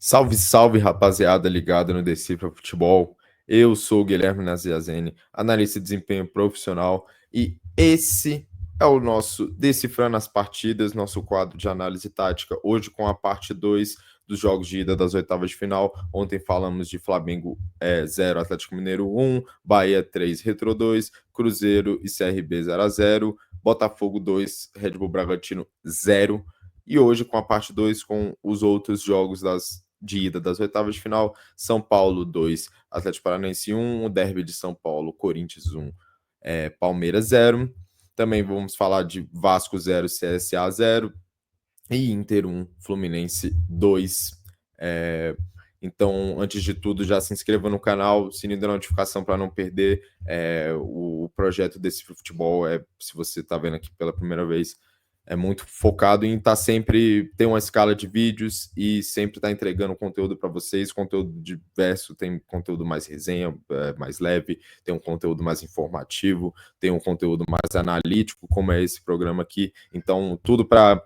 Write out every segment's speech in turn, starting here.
Salve, salve, rapaziada ligada no Decifra Futebol. Eu sou o Guilherme Naziazene, analista de desempenho profissional, e esse é o nosso Decifrando as Partidas, nosso quadro de análise tática, hoje com a parte 2 dos jogos de ida das oitavas de final. Ontem falamos de Flamengo 0, Atlético Mineiro 1, Bahia 3, Retro 2, Cruzeiro e CRB 0-0, Botafogo 2, Red Bull Bragantino 0. E hoje, com a parte 2, com os outros jogos de ida das oitavas de final, São Paulo 2, Atlético Paranaense 1, o derby de São Paulo, Corinthians 1, Palmeiras 0. Também vamos falar de Vasco 0, CSA 0 e Inter 1, Fluminense 2. Então, antes de tudo, já se inscreva no canal, sininho da notificação para não perder o projeto desse futebol. Se você está vendo aqui pela primeira vez, é muito focado em estar sempre, ter uma escala de vídeos e sempre estar entregando conteúdo para vocês, conteúdo diverso, tem conteúdo mais resenha, mais leve, tem um conteúdo mais informativo, tem um conteúdo mais analítico, como é esse programa aqui. Então, tudo para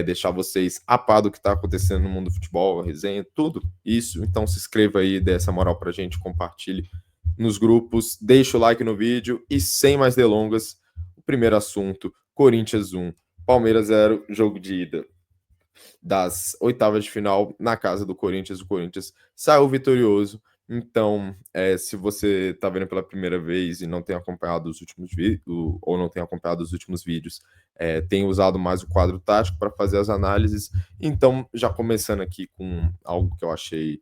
deixar vocês a par do que está acontecendo no mundo do futebol, resenha, tudo isso. Então se inscreva aí, dê essa moral pra gente, compartilhe nos grupos, deixa o like no vídeo e sem mais delongas, o primeiro assunto, Corinthians 1, Palmeiras 0, jogo de ida das oitavas de final na casa do Corinthians. O Corinthians saiu vitorioso. Então, se você está vendo pela primeira vez e não tem acompanhado os últimos vídeos, ou não tem acompanhado os últimos vídeos, tem usado mais o quadro tático para fazer as análises. Então, já começando aqui com algo que eu achei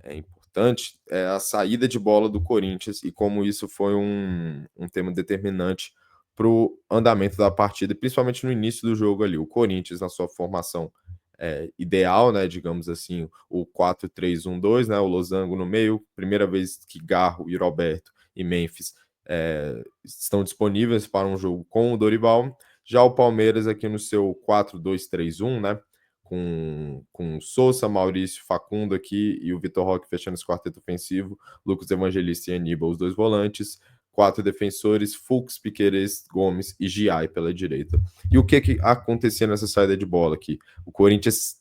importante, é a saída de bola do Corinthians e como isso foi um tema determinante para o andamento da partida, principalmente no início do jogo ali. O Corinthians, na sua formação ideal, né, digamos assim, o 4-3-1-2, né, o losango no meio, primeira vez que Garro e Roberto e Memphis estão disponíveis para um jogo com o Dorival. Já o Palmeiras aqui no seu 4-2-3-1, né, com Sousa, Maurício, Facundo aqui e o Vitor Roque fechando esse quarteto ofensivo, Lucas Evangelista e Aníbal, os dois volantes, 4 defensores, Fux, Piquerez, Gomes e Giai pela direita. E o que acontecia nessa saída de bola aqui? O Corinthians,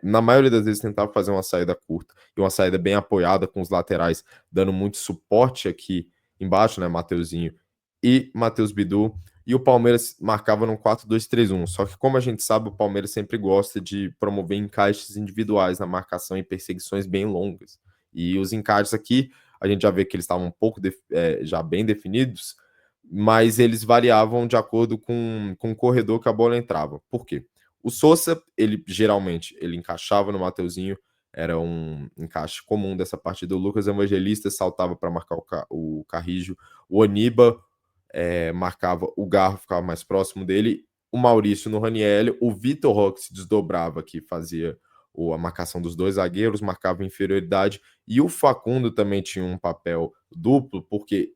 na maioria das vezes, tentava fazer uma saída curta e uma saída bem apoiada com os laterais, dando muito suporte aqui embaixo, né, Mateuzinho e Matheus Bidu. E o Palmeiras marcava num 4-2-3-1. Só que, como a gente sabe, o Palmeiras sempre gosta de promover encaixes individuais na marcação e perseguições bem longas. E os encaixes aqui, a gente já vê que eles estavam um pouco já bem definidos, mas eles variavam de acordo com o corredor que a bola entrava. Por quê? O Sousa, ele geralmente ele encaixava no Mateuzinho, era um encaixe comum dessa partida. O Lucas Evangelista saltava para marcar o Carrijo, o Oniba marcava o Garro, ficava mais próximo dele, o Maurício no Raniel, o Vitor Roque se desdobrava aqui, fazia a marcação dos dois zagueiros, marcava inferioridade, e o Facundo também tinha um papel duplo, porque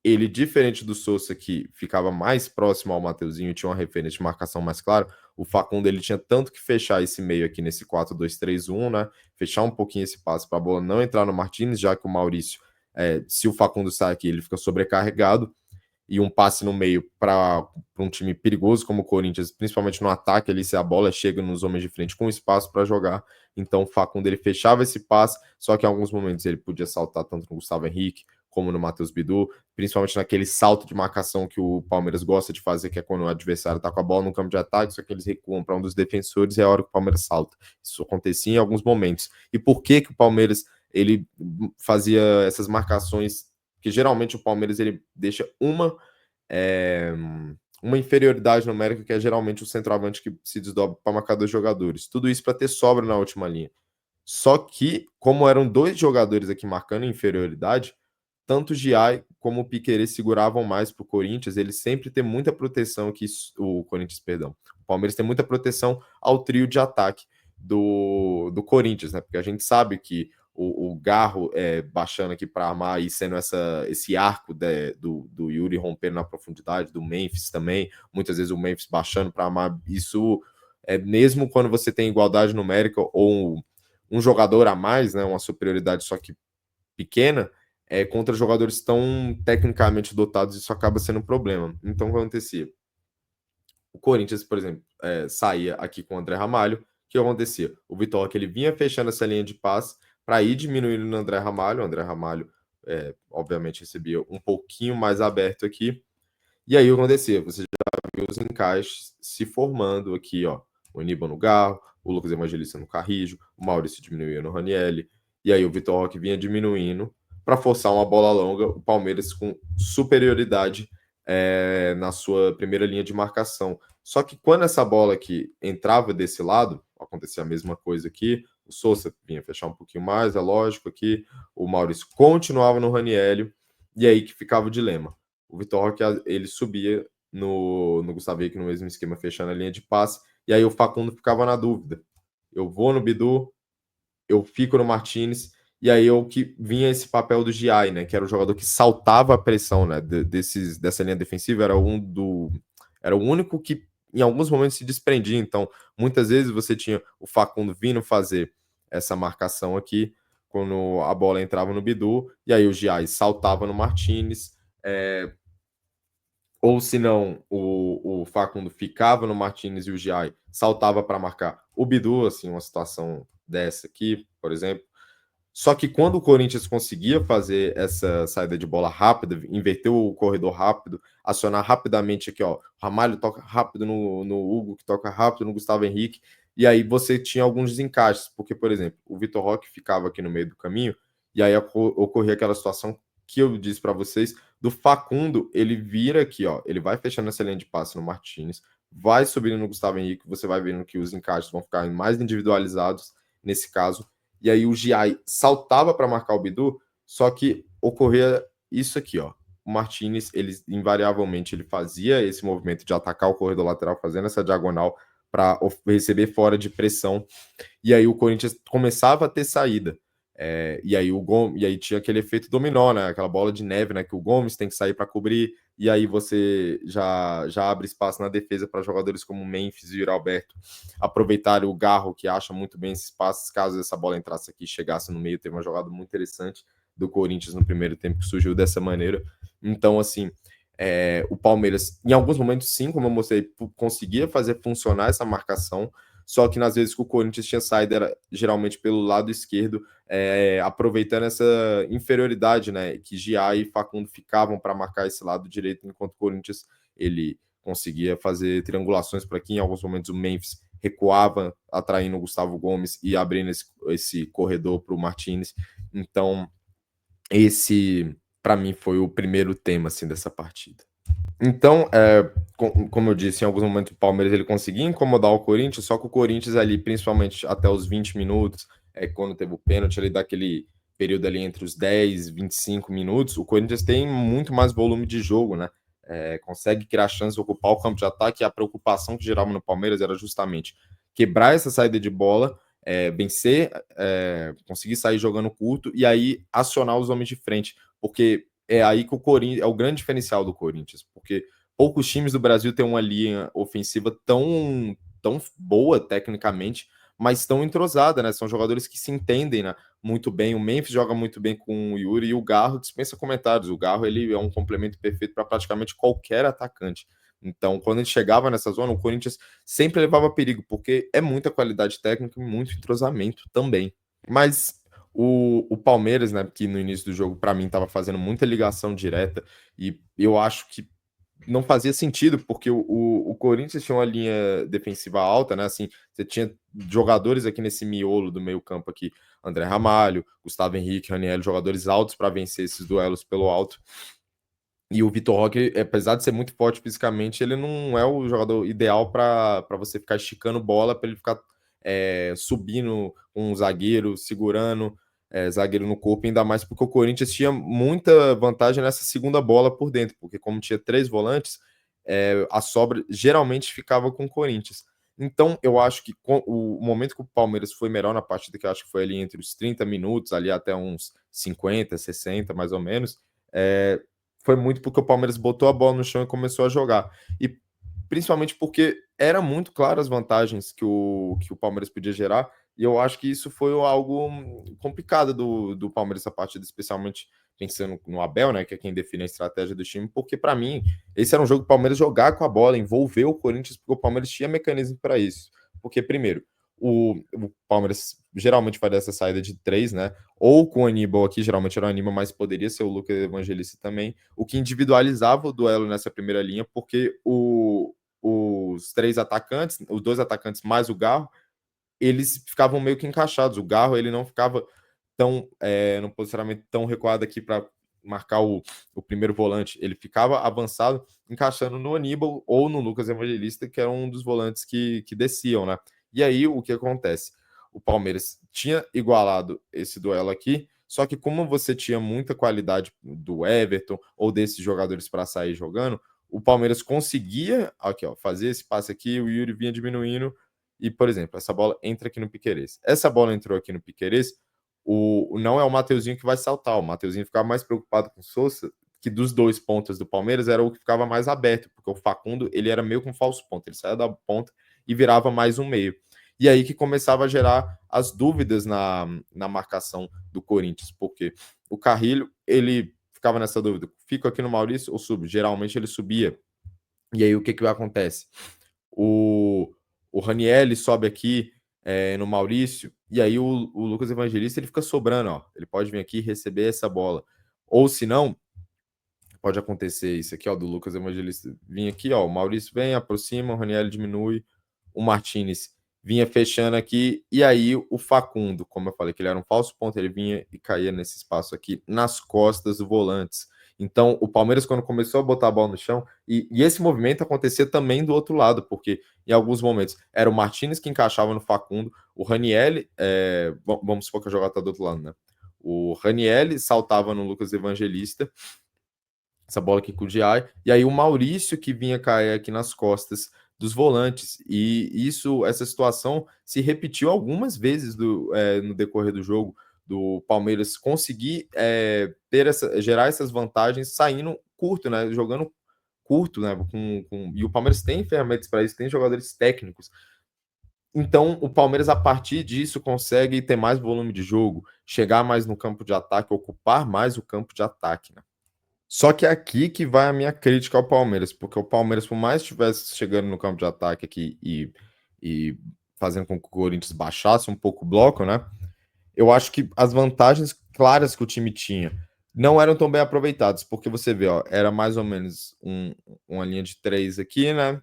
ele, diferente do Sousa, que ficava mais próximo ao Mateuzinho, tinha uma referência de marcação mais clara, o Facundo ele tinha tanto que fechar esse meio aqui nesse 4-2-3-1, né? Fechar um pouquinho esse passe para a bola não entrar no Martins, já que o Maurício, se o Facundo sai aqui, ele fica sobrecarregado, e um passe no meio para um time perigoso como o Corinthians, principalmente no ataque, ali se a bola chega nos homens de frente com espaço para jogar. Então o Facundo ele fechava esse passe, só que em alguns momentos ele podia saltar tanto no Gustavo Henrique como no Matheus Bidu, principalmente naquele salto de marcação que o Palmeiras gosta de fazer, que é quando o adversário está com a bola no campo de ataque, só que eles recuam para um dos defensores e é a hora que o Palmeiras salta. Isso acontecia em alguns momentos. E por que o Palmeiras ele fazia essas marcações que geralmente o Palmeiras ele deixa uma inferioridade numérica, que é geralmente o centroavante que se desdobra para marcar dois jogadores. Tudo isso para ter sobra na última linha. Só que, como eram dois jogadores aqui marcando inferioridade, tanto o Giai como o Piquerez seguravam mais para o Corinthians. Ele sempre tem muita proteção aqui, o Corinthians, perdão. O Palmeiras tem muita proteção ao trio de ataque do Corinthians, né? Porque a gente sabe que o Garro baixando aqui para armar e sendo esse arco do Yuri rompendo na profundidade, do Memphis também, muitas vezes o Memphis baixando para armar, isso mesmo quando você tem igualdade numérica ou um jogador a mais, né, uma superioridade só que pequena, contra jogadores tão tecnicamente dotados, isso acaba sendo um problema. Então, o que acontecia? O Corinthians, por exemplo, saía aqui com o André Ramalho, que acontecia? O Vitor Roque ele vinha fechando essa linha de passe para ir diminuindo no André Ramalho. O André Ramalho, obviamente, recebia um pouquinho mais aberto aqui. E aí o que acontecia? Você já viu os encaixes se formando aqui, ó. O Aníbal no Garro, o Lucas Evangelista no Carrijo, o Maurício diminuiu no Ranielli. E aí o Vitor Roque vinha diminuindo para forçar uma bola longa, o Palmeiras com superioridade na sua primeira linha de marcação. Só que quando essa bola aqui entrava desse lado, acontecia a mesma coisa aqui, o Sousa vinha fechar um pouquinho mais, é lógico aqui, o Maurício continuava no Ranielli, e aí que ficava o dilema. O Vitor Roque, ele subia no Gustavo Henrique no mesmo esquema, fechando a linha de passe, e aí o Facundo ficava na dúvida. Eu vou no Bidu, eu fico no Martinez, e aí eu que vinha esse papel do Giai, né, que era o jogador que saltava a pressão, né, dessa linha defensiva, era o único que em alguns momentos se desprendia, então muitas vezes você tinha o Facundo vindo fazer essa marcação aqui, quando a bola entrava no Bidu, e aí o Giai saltava no Martinez, ou se não, o Facundo ficava no Martinez e o Giai saltava para marcar o Bidu, assim, uma situação dessa aqui, por exemplo. Só que quando o Corinthians conseguia fazer essa saída de bola rápida, inverter o corredor rápido, acionar rapidamente aqui, ó, o Ramalho toca rápido no Hugo, que toca rápido no Gustavo Henrique, e aí você tinha alguns desencaixes, porque, por exemplo, o Vitor Roque ficava aqui no meio do caminho, e aí ocorria aquela situação que eu disse para vocês, do Facundo, ele vira aqui, ó, ele vai fechando essa linha de passe no Martinez, vai subindo no Gustavo Henrique, você vai vendo que os encaixes vão ficar mais individualizados nesse caso, e aí o Giai saltava para marcar o Bidu, só que ocorria isso aqui, ó. O Martinez, ele invariavelmente ele fazia esse movimento de atacar o corredor lateral, fazendo essa diagonal para receber fora de pressão. E aí o Corinthians começava a ter saída. E aí o Gomes, e aí tinha aquele efeito dominó, né? Aquela bola de neve, né? Que o Gomes tem que sair para cobrir, e aí você já abre espaço na defesa para jogadores como Memphis e Alberto aproveitarem o Garro, que acha muito bem esses passes, caso essa bola entrasse aqui e chegasse no meio. Teve uma jogada muito interessante do Corinthians no primeiro tempo que surgiu dessa maneira. Então, assim, o Palmeiras, em alguns momentos, sim, como eu mostrei, conseguia fazer funcionar essa marcação, só que nas vezes que o Corinthians tinha saído era geralmente pelo lado esquerdo, aproveitando essa inferioridade, né, que Gia e Facundo ficavam para marcar esse lado direito, enquanto o Corinthians ele conseguia fazer triangulações para aqui, em alguns momentos o Memphis recuava, atraindo o Gustavo Gomes e abrindo esse corredor para o Martinez. Então, esse, para mim, foi o primeiro tema assim, dessa partida. Então, como eu disse, em alguns momentos o Palmeiras ele conseguia incomodar o Corinthians, só que o Corinthians ali, principalmente até os 20 minutos, quando teve o pênalti ali daquele período ali entre os 10 e 25 minutos, o Corinthians tem muito mais volume de jogo, né? Consegue criar chances, ocupar o campo de ataque, e a preocupação que gerava no Palmeiras era justamente quebrar essa saída de bola, vencer, conseguir sair jogando curto e aí acionar os homens de frente, porque é aí que o Corinthians é o grande diferencial do Corinthians, porque poucos times do Brasil têm uma linha ofensiva tão boa tecnicamente, mas tão entrosada, né? São jogadores que se entendem, né, muito bem. O Memphis joga muito bem com o Yuri e o Garro dispensa comentários. O Garro ele é um complemento perfeito para praticamente qualquer atacante. Então, quando ele chegava nessa zona, o Corinthians sempre levava perigo, porque é muita qualidade técnica e muito entrosamento também. Mas o Palmeiras, né, que no início do jogo, para mim, estava fazendo muita ligação direta, e eu acho que não fazia sentido, porque o Corinthians tinha uma linha defensiva alta, né? Assim, você tinha jogadores aqui nesse miolo do meio-campo aqui, André Ramalho, Gustavo Henrique, Raniel, jogadores altos para vencer esses duelos pelo alto. E o Vitor Roque, apesar de ser muito forte fisicamente, ele não é o jogador ideal para você ficar esticando bola, para ele ficar subindo um zagueiro, segurando zagueiro no corpo, ainda mais porque o Corinthians tinha muita vantagem nessa segunda bola por dentro, porque como tinha 3 volantes, a sobra geralmente ficava com o Corinthians. Então, eu acho que o momento que o Palmeiras foi melhor na partida, que eu acho que foi ali entre os 30 minutos, ali até uns 50, 60, mais ou menos, foi muito porque o Palmeiras botou a bola no chão e começou a jogar. E principalmente porque era muito claro as vantagens que o Palmeiras podia gerar, e eu acho que isso foi algo complicado do Palmeiras essa partida, especialmente pensando no Abel, né, que é quem define a estratégia do time, porque para mim esse era um jogo do Palmeiras jogar com a bola, envolver o Corinthians, porque o Palmeiras tinha mecanismo para isso. Porque primeiro, O Palmeiras geralmente faz essa saída de 3, né? Ou com o Aníbal aqui, geralmente era o Aníbal, mas poderia ser o Lucas Evangelista também, o que individualizava o duelo nessa primeira linha, porque os 3 atacantes, os 2 atacantes mais o Garro, eles ficavam meio que encaixados. O Garro, ele não ficava tão no posicionamento tão recuado aqui para marcar o primeiro volante. Ele ficava avançado, encaixando no Aníbal ou no Lucas Evangelista, que era um dos volantes que desciam, né? E aí, o que acontece? O Palmeiras tinha igualado esse duelo aqui, só que como você tinha muita qualidade do Everton ou desses jogadores para sair jogando, o Palmeiras conseguia aqui, ó, fazer esse passe aqui, o Yuri vinha diminuindo e, por exemplo, essa bola entra aqui no Piquerez. Essa bola entrou aqui no Piquerez, não é o Mateuzinho que vai saltar, o Mateuzinho ficava mais preocupado com o Sousa, que dos 2 pontas do Palmeiras era o que ficava mais aberto, porque o Facundo ele era meio com falso ponta, ele saía da ponta e virava mais um meio. E aí que começava a gerar as dúvidas na marcação do Corinthians, porque o Carrilho, ele ficava nessa dúvida, fica aqui no Maurício ou subo? Geralmente ele subia. E aí o que acontece? O Raniel sobe aqui no Maurício, e aí o Lucas Evangelista ele fica sobrando, ó. Ele pode vir aqui e receber essa bola. Ou se não, pode acontecer isso aqui, ó, do Lucas Evangelista vir aqui, ó. O Maurício vem, aproxima, o Raniel diminui, o Martinez vinha fechando aqui, e aí o Facundo, como eu falei, que ele era um falso ponto, ele vinha e caía nesse espaço aqui, nas costas do volantes. Então, o Palmeiras, quando começou a botar a bola no chão, e esse movimento acontecia também do outro lado, porque em alguns momentos era o Martinez que encaixava no Facundo, o Raniel, vamos supor que a jogada tá do outro lado, né? O Raniel saltava no Lucas Evangelista, essa bola aqui com o Diay, e aí o Maurício que vinha cair aqui nas costas dos volantes, e essa situação se repetiu algumas vezes no decorrer do jogo, do Palmeiras conseguir gerar essas vantagens saindo curto, né, jogando curto, né, e o Palmeiras tem ferramentas para isso, tem jogadores técnicos, então o Palmeiras a partir disso consegue ter mais volume de jogo, chegar mais no campo de ataque, ocupar mais o campo de ataque, né? Só que é aqui que vai a minha crítica ao Palmeiras, porque o Palmeiras, por mais que estivesse chegando no campo de ataque aqui e fazendo com que o Corinthians baixasse um pouco o bloco, né? Eu acho que as vantagens claras que o time tinha não eram tão bem aproveitadas, porque você vê, ó, era mais ou menos uma linha de 3 aqui, né?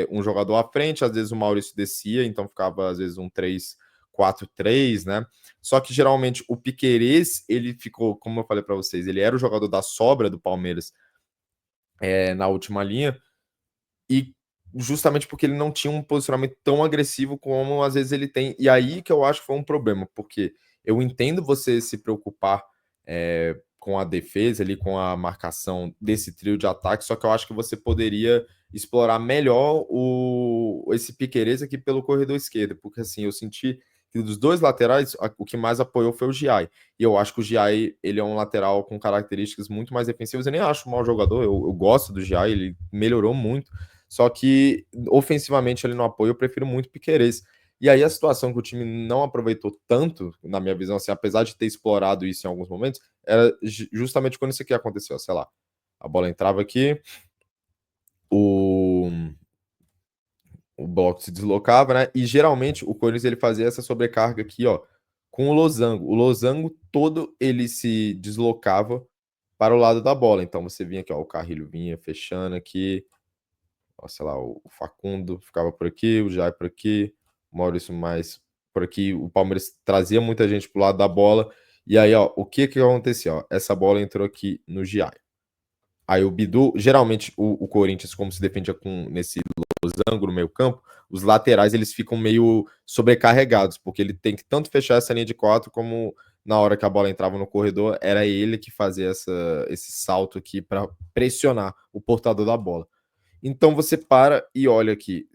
Um jogador à frente, às vezes o Maurício descia, então ficava às vezes um 3-4-3, né? Só que geralmente o Piquerez, ele ficou, como eu falei para vocês, ele era o jogador da sobra do Palmeiras na última linha, e justamente porque ele não tinha um posicionamento tão agressivo como às vezes ele tem. E aí que eu acho que foi um problema, porque eu entendo você se preocupar com a defesa ali, com a marcação desse trio de ataque, só que eu acho que você poderia explorar melhor esse Piquerez aqui pelo corredor esquerdo, porque assim, eu senti que dos 2 laterais, o que mais apoiou foi o Giai. E eu acho que o Giai, ele é um lateral com características muito mais defensivas. Eu nem acho um mau jogador, eu gosto do Giai, ele melhorou muito. Só que ofensivamente ali no apoio eu prefiro muito Piquerez. E aí a situação que o time não aproveitou tanto, na minha visão, assim, apesar de ter explorado isso em alguns momentos, era justamente quando isso aqui aconteceu, sei lá. A bola entrava aqui, o, o bloco se deslocava, né? E geralmente o Corinthians ele fazia essa sobrecarga aqui, ó, com o losango. O losango todo ele se deslocava para o lado da bola. Então você vinha aqui, ó, o Carrilho vinha fechando aqui, ó, sei lá, o Facundo ficava por aqui, o Jai por aqui, o Maurício mais por aqui. O Palmeiras trazia muita gente pro lado da bola. E aí, ó, o que acontecia? Ó? Essa bola entrou aqui no Giai. Aí o Bidu, geralmente o Corinthians, como se defendia nesse losango no meio campo, os laterais eles ficam meio sobrecarregados, porque ele tem que tanto fechar essa linha de 4, como na hora que a bola entrava no corredor, era ele que fazia esse salto aqui para pressionar o portador da bola. Então você para e olha aqui,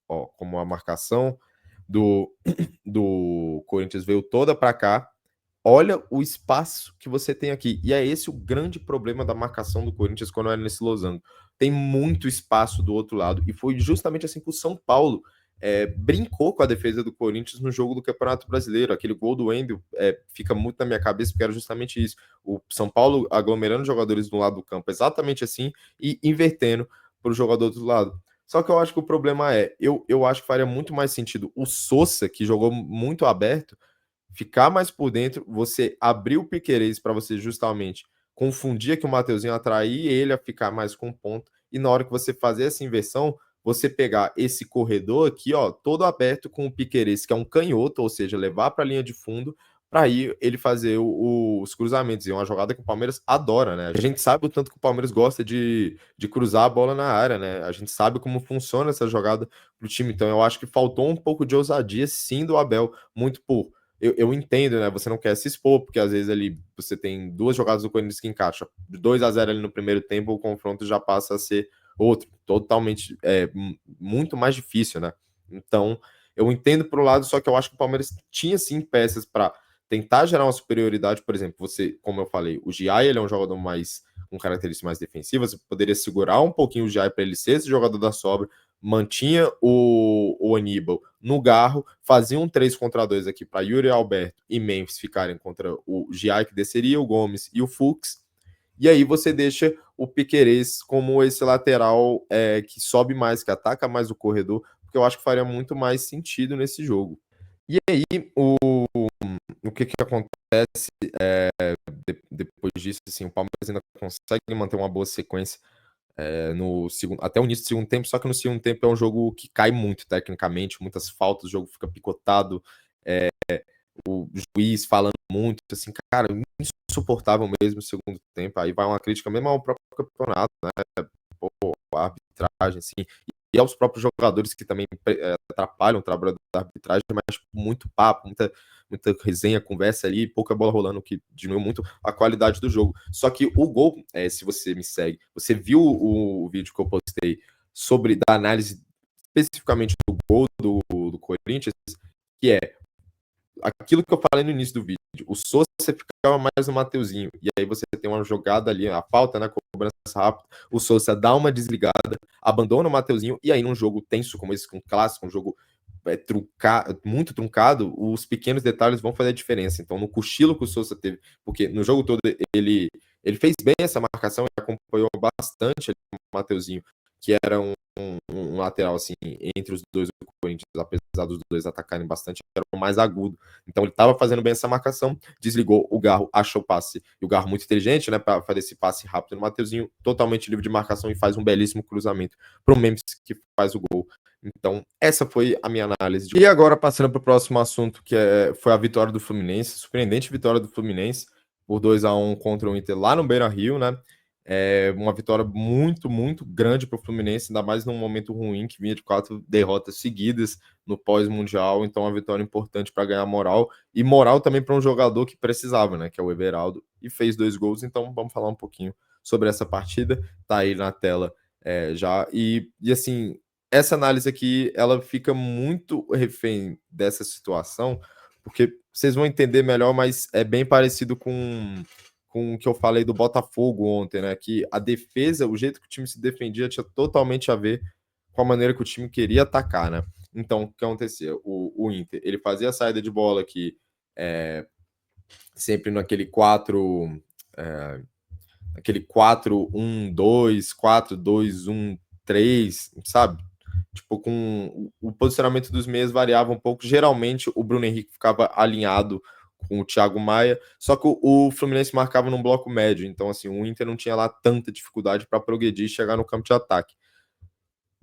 ó, como a marcação do, do Corinthians veio toda para cá. Olha o espaço que você tem aqui. E é esse o grande problema da marcação do Corinthians quando é nesse losango. Tem muito espaço do outro lado. E foi justamente assim que o São Paulo brincou com a defesa do Corinthians no jogo do Campeonato Brasileiro. Aquele gol do Wendel fica muito na minha cabeça, porque era justamente isso. O São Paulo aglomerando jogadores do lado do campo, exatamente assim, e invertendo para o jogador do lado. Só que eu acho que o problema eu acho que faria muito mais sentido o Sosa, que jogou muito aberto, ficar mais por dentro, você abrir o Piquerez para você justamente confundir aqui o Mateuzinho, atrair ele a ficar mais com ponto, e na hora que você fazer essa inversão, você pegar esse corredor aqui, ó, todo aberto com o Piquerez, que é um canhoto, ou seja, levar para a linha de fundo, para aí ele fazer os cruzamentos. E é uma jogada que o Palmeiras adora, né? A gente sabe o tanto que o Palmeiras gosta de cruzar a bola na área, né? A gente sabe como funciona essa jogada pro time. Então eu acho que faltou um pouco de ousadia, sim, do Abel, muito por eu entendo, né? Você não quer se expor, porque às vezes ali você tem duas jogadas do Corinthians que encaixam. 2-0 ali no primeiro tempo, o confronto já passa a ser outro, totalmente, muito mais difícil, né? Então, eu entendo por um lado, só que eu acho que o Palmeiras tinha sim peças para tentar gerar uma superioridade. Por exemplo, você, como eu falei, o Giai, ele é um jogador mais com características mais defensivas, você poderia segurar um pouquinho o Giai para ele ser esse jogador da sobra, mantinha o Aníbal no Garro, fazia um 3 contra 2 aqui para Yuri Alberto e Memphis ficarem contra o Giai, que desceria, o Gomes e o Fux. E aí você deixa o Piquerez como esse lateral que sobe mais, que ataca mais o corredor, porque eu acho que faria muito mais sentido nesse jogo. E aí, o que acontece depois disso, assim, o Palmeiras ainda consegue manter uma boa sequência no segundo, até o início do segundo tempo, só que no segundo tempo é um jogo que cai muito tecnicamente, muitas faltas, o jogo fica picotado, o juiz falando muito, assim, cara, insuportável mesmo o segundo tempo. Aí vai uma crítica mesmo ao próprio campeonato, né? Pô, a arbitragem, assim, e aos próprios jogadores que também atrapalham o trabalho da arbitragem, mas muito papo, muita resenha, conversa ali, pouca bola rolando, que diminuiu muito a qualidade do jogo. Só que o gol, se você me segue, você viu o vídeo que eu postei sobre da análise especificamente do gol do Corinthians, que é aquilo que eu falei no início do vídeo, o Sousa ficava mais no Mateuzinho, e aí você tem uma jogada ali, a falta, né, cobrança rápida, o Sousa dá uma desligada, abandona o Mateuzinho, e aí num jogo tenso como esse, com um clássico, um jogo muito truncado, os pequenos detalhes vão fazer a diferença. Então, no cochilo que o Sousa teve, porque no jogo todo ele fez bem essa marcação e acompanhou bastante o Mateuzinho, que era um lateral, assim, entre os dois do Corinthians, apesar dos dois atacarem bastante, era o mais agudo. Então ele estava fazendo bem essa marcação, desligou o Garro, achou o passe, e o Garro muito inteligente, né, para fazer esse passe rápido no Mateuzinho, totalmente livre de marcação, e faz um belíssimo cruzamento para o Memphis, que faz o gol. Então, essa foi a minha análise. E agora, passando para o próximo assunto, que foi a vitória do Fluminense, surpreendente vitória do Fluminense, por 2-1 contra o Inter lá no Beira-Rio, né? Uma vitória muito, muito grande para o Fluminense, ainda mais num momento ruim, que vinha de 4 derrotas seguidas no pós-mundial, então uma vitória importante para ganhar moral, e moral também para um jogador que precisava, né, que é o Everaldo, e fez 2 gols, então vamos falar um pouquinho sobre essa partida, tá aí na tela já, e assim, essa análise aqui, ela fica muito refém dessa situação, porque vocês vão entender melhor, mas é bem parecido com o que eu falei do Botafogo ontem, né? Que a defesa, o jeito que o time se defendia, tinha totalmente a ver com a maneira que o time queria atacar, né? Então, o que acontecia? O Inter, ele fazia a saída de bola aqui sempre naquele 4, aquele 4-1-2, 4-2-1-3, sabe? Tipo, com o posicionamento dos meias variava um pouco. Geralmente, o Bruno Henrique ficava alinhado com o Thiago Maia, só que o Fluminense marcava num bloco médio, então assim, o Inter não tinha lá tanta dificuldade para progredir e chegar no campo de ataque.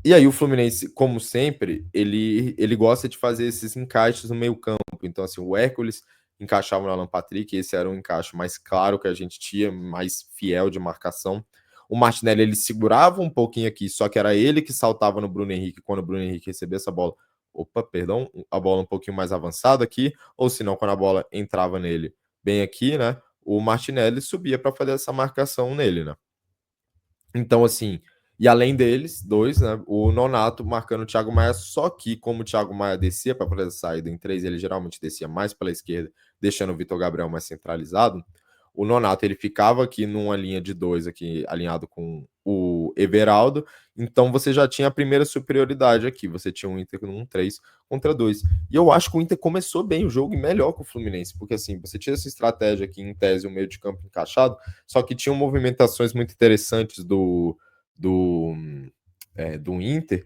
E aí o Fluminense, como sempre, ele gosta de fazer esses encaixes no meio-campo. Então assim, o Hércules encaixava no Alan Patrick, esse era um encaixe mais claro que a gente tinha, mais fiel de marcação. O Martinelli ele segurava um pouquinho aqui, só que era ele que saltava no Bruno Henrique quando o Bruno Henrique recebia essa bola. Opa, perdão, a bola um pouquinho mais avançada aqui, ou se não, quando a bola entrava nele bem aqui, né? O Martinelli subia para fazer essa marcação nele, né? Então, assim, e além deles, dois, né? O Nonato marcando o Thiago Maia, só que como o Thiago Maia descia para fazer a saída em três, ele geralmente descia mais pela esquerda, deixando o Vitor Gabriel mais centralizado. O Nonato ele ficava aqui numa linha de dois, aqui alinhado com o Everaldo. Então você já tinha a primeira superioridade aqui. Você tinha um Inter num 3 contra 2. E eu acho que o Inter começou bem o jogo e melhor que o Fluminense, porque assim, você tinha essa estratégia aqui em tese, o meio de campo encaixado, só que tinham movimentações muito interessantes do Inter,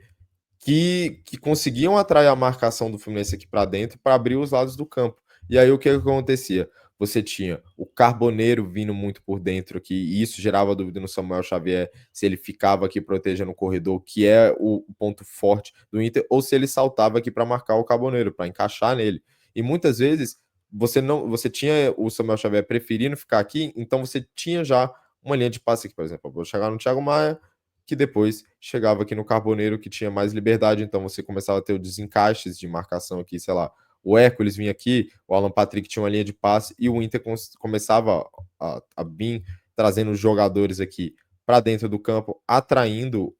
que conseguiam atrair a marcação do Fluminense aqui para dentro para abrir os lados do campo. E aí o que acontecia? Você tinha o Carboneiro vindo muito por dentro aqui, e isso gerava dúvida no Samuel Xavier se ele ficava aqui protegendo o corredor, que é o ponto forte do Inter, ou se ele saltava aqui para marcar o Carboneiro, para encaixar nele. E muitas vezes você tinha o Samuel Xavier preferindo ficar aqui, então você tinha já uma linha de passe aqui, por exemplo. Eu vou chegar no Thiago Maia, que depois chegava aqui no Carboneiro, que tinha mais liberdade, então você começava a ter os desencaixes de marcação aqui, sei lá, o Hércules vinha aqui, o Alan Patrick tinha uma linha de passe, e o Inter começava a vir trazendo os jogadores aqui para dentro do campo, atraindo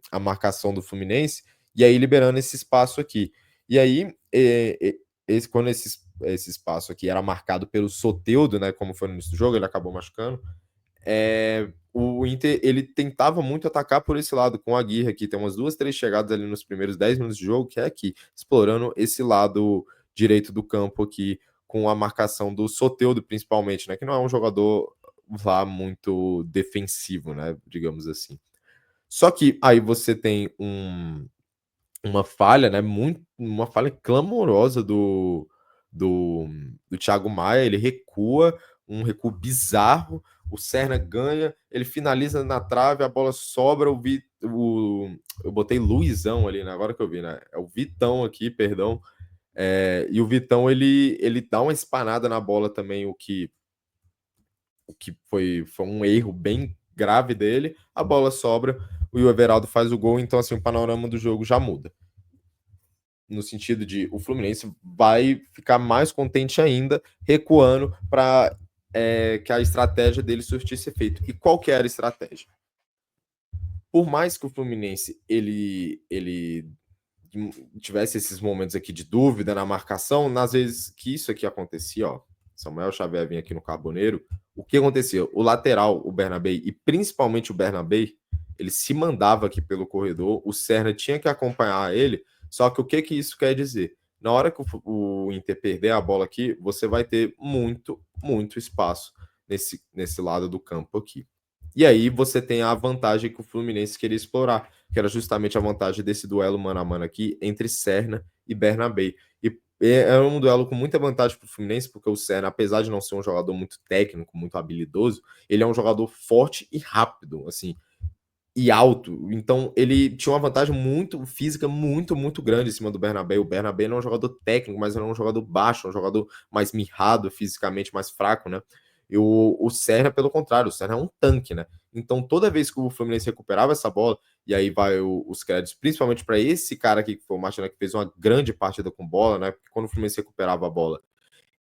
a marcação do Fluminense, e aí liberando esse espaço aqui. E aí, quando esse espaço aqui era marcado pelo Soteldo, né, como foi no início do jogo, ele acabou machucando, o Inter ele tentava muito atacar por esse lado com a Aguirre aqui. Tem umas 2, 3 chegadas ali nos primeiros 10 minutos de jogo, que é aqui, explorando esse lado direito do campo aqui, com a marcação do Soteldo, principalmente, né? Que não é um jogador lá muito defensivo, né? Digamos assim. Só que aí você tem uma falha, né? Uma falha clamorosa do, do Thiago Maia. Ele recua, um recuo bizarro. O Serna ganha, ele finaliza na trave, a bola sobra. Eu botei Luizão ali, né? Agora que eu vi, né? É o Vitão aqui, perdão. E o Vitão ele dá uma espanada na bola também, o que foi um erro bem grave dele. A bola sobra, o Everaldo faz o gol, então assim o panorama do jogo já muda. No sentido de o Fluminense vai ficar mais contente ainda, recuando para que a estratégia dele surtisse efeito. E qual que era a estratégia? Por mais que o Fluminense ele tivesse esses momentos aqui de dúvida na marcação, nas vezes que isso aqui acontecia, ó, Samuel Xavier vinha aqui no Carboneiro, o que acontecia? O lateral, o Bernabé, e principalmente o Bernabé, ele se mandava aqui pelo corredor, o Serna tinha que acompanhar ele, só que o que isso quer dizer? Na hora que o Inter perder a bola aqui, você vai ter muito, muito espaço nesse lado do campo aqui. E aí você tem a vantagem que o Fluminense queria explorar, que era justamente a vantagem desse duelo mano a mano aqui entre Serna e Bernabé. E é um duelo com muita vantagem para o Fluminense, porque o Serna, apesar de não ser um jogador muito técnico, muito habilidoso, ele é um jogador forte e rápido, assim, e alto. Então ele tinha uma vantagem muito física, muito, muito grande em cima do Bernabé. O Bernabé não é um jogador técnico, mas ele é um jogador baixo, um jogador mais mirrado fisicamente, mais fraco, né? E o Serra, pelo contrário, o Serra é um tanque, né? Então, toda vez que o Fluminense recuperava essa bola, e aí vai os créditos, principalmente para esse cara aqui, que foi o Martinelli, que fez uma grande partida com bola, né? Porque quando o Fluminense recuperava a bola,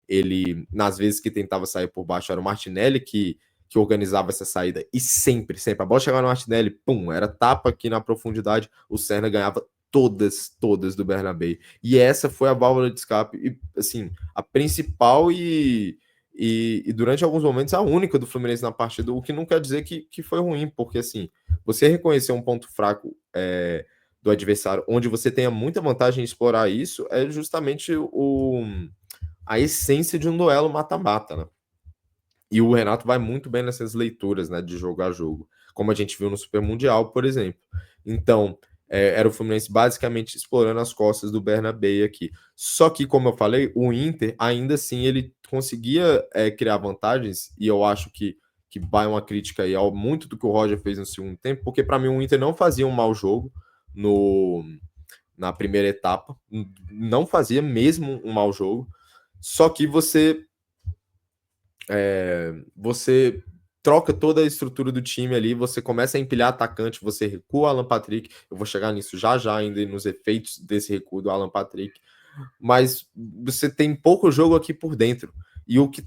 ele, nas vezes que tentava sair por baixo, era o Martinelli que organizava essa saída. E sempre, sempre. A bola chegava no Martinelli, pum, era tapa aqui na profundidade, o Serna ganhava todas do Bernabé. E essa foi a válvula de escape, e assim, a principal e durante alguns momentos a única do Fluminense na partida, o que não quer dizer que foi ruim, porque assim, você reconhecer um ponto fraco do adversário, onde você tenha muita vantagem em explorar isso, é justamente a essência de um duelo mata-mata, né? E o Renato vai muito bem nessas leituras, né, de jogo a jogo, como a gente viu no Super Mundial, por exemplo. Então, era o Fluminense basicamente explorando as costas do Bernabé aqui. Só que, como eu falei, o Inter, ainda assim, ele conseguia criar vantagens, e eu acho que vai uma crítica aí ao muito do que o Roger fez no segundo tempo, porque para mim o Inter não fazia um mau jogo na primeira etapa, não fazia mesmo um mau jogo, só que você troca toda a estrutura do time ali, você começa a empilhar atacante, você recua o Alan Patrick, eu vou chegar nisso já ainda nos efeitos desse recuo do Alan Patrick, mas você tem pouco jogo aqui por dentro. E o que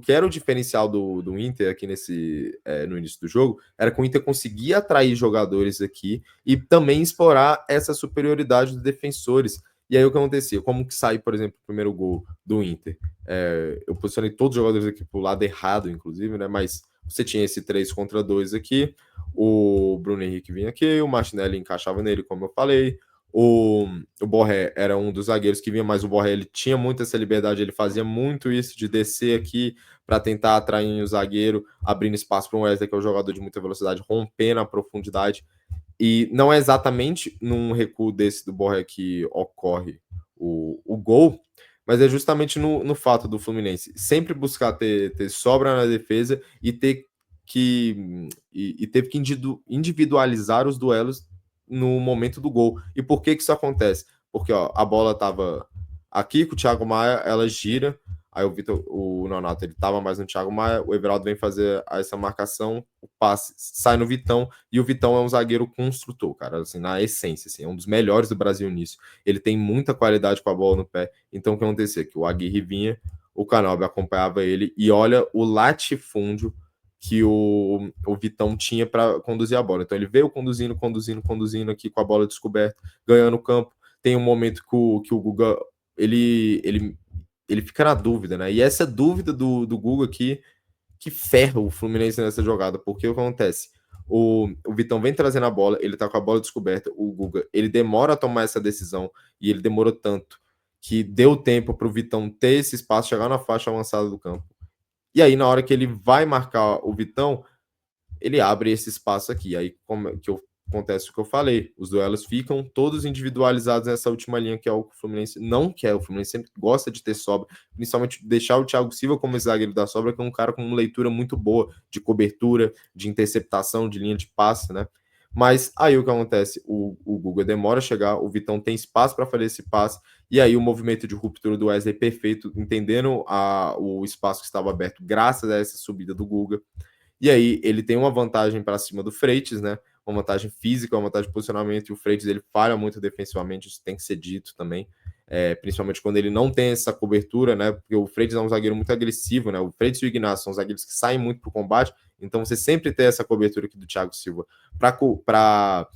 era o diferencial do Inter aqui no início do jogo era que o Inter conseguia atrair jogadores aqui e também explorar essa superioridade dos defensores. E aí o que acontecia? Como que sai, por exemplo, o primeiro gol do Inter? Eu posicionei todos os jogadores aqui pro lado errado, inclusive, né? Mas você tinha esse 3 contra 2 aqui, o Bruno Henrique vinha aqui, o Martinelli encaixava nele, como eu falei, o Borré era um dos zagueiros que vinha, mas o Borré ele tinha muito essa liberdade, ele fazia muito isso de descer aqui para tentar atrair o zagueiro, abrindo espaço para um Wesley, que é um jogador de muita velocidade, romper na profundidade. E não é exatamente num recuo desse do Borja que ocorre o gol, mas é justamente no fato do Fluminense sempre buscar ter sobra na defesa e ter e teve que individualizar os duelos no momento do gol. E por que isso acontece? Porque ó, a bola estava aqui com o Thiago Maia, ela gira, aí o Nonato ele tava mais no Thiago Maia, o Everaldo vem fazer essa marcação, o passe sai no Vitão, e o Vitão é um zagueiro construtor, cara, assim, na essência, assim, é um dos melhores do Brasil nisso. Ele tem muita qualidade com a bola no pé, então o que acontecia? Que o Aguirre vinha, o Canóbio acompanhava ele, e olha o latifúndio que o Vitão tinha para conduzir a bola. Então ele veio conduzindo aqui com a bola descoberta, ganhando o campo. Tem um momento que o Guga ele fica na dúvida, né? E essa dúvida do Guga aqui que ferra o Fluminense nessa jogada, porque o que acontece? O Vitão vem trazendo a bola, ele tá com a bola descoberta, o Guga, ele demora a tomar essa decisão, e ele demorou tanto que deu tempo para o Vitão ter esse espaço, chegar na faixa avançada do campo. E aí, na hora que ele vai marcar o Vitão, ele abre esse espaço aqui. Aí acontece o que eu falei, os duelos ficam todos individualizados nessa última linha, que é o que o Fluminense não quer. O Fluminense sempre gosta de ter sobra, principalmente deixar o Thiago Silva como esse zagueiro da sobra, que é um cara com uma leitura muito boa de cobertura, de interceptação, de linha de passe, né? Mas aí o que acontece? O Guga demora a chegar, o Vitão tem espaço para fazer esse passe, e aí o movimento de ruptura do Wesley perfeito, entendendo o espaço que estava aberto graças a essa subida do Guga. E aí ele tem uma vantagem para cima do Freitas, né? Uma vantagem física, uma vantagem de posicionamento, e o Freitas ele falha muito defensivamente, isso tem que ser dito também. Principalmente quando ele não tem essa cobertura, né? Porque o Freitas é um zagueiro muito agressivo, né? O Freitas e o Ignacio são zagueiros que saem muito para o combate, então você sempre tem essa cobertura aqui do Thiago Silva para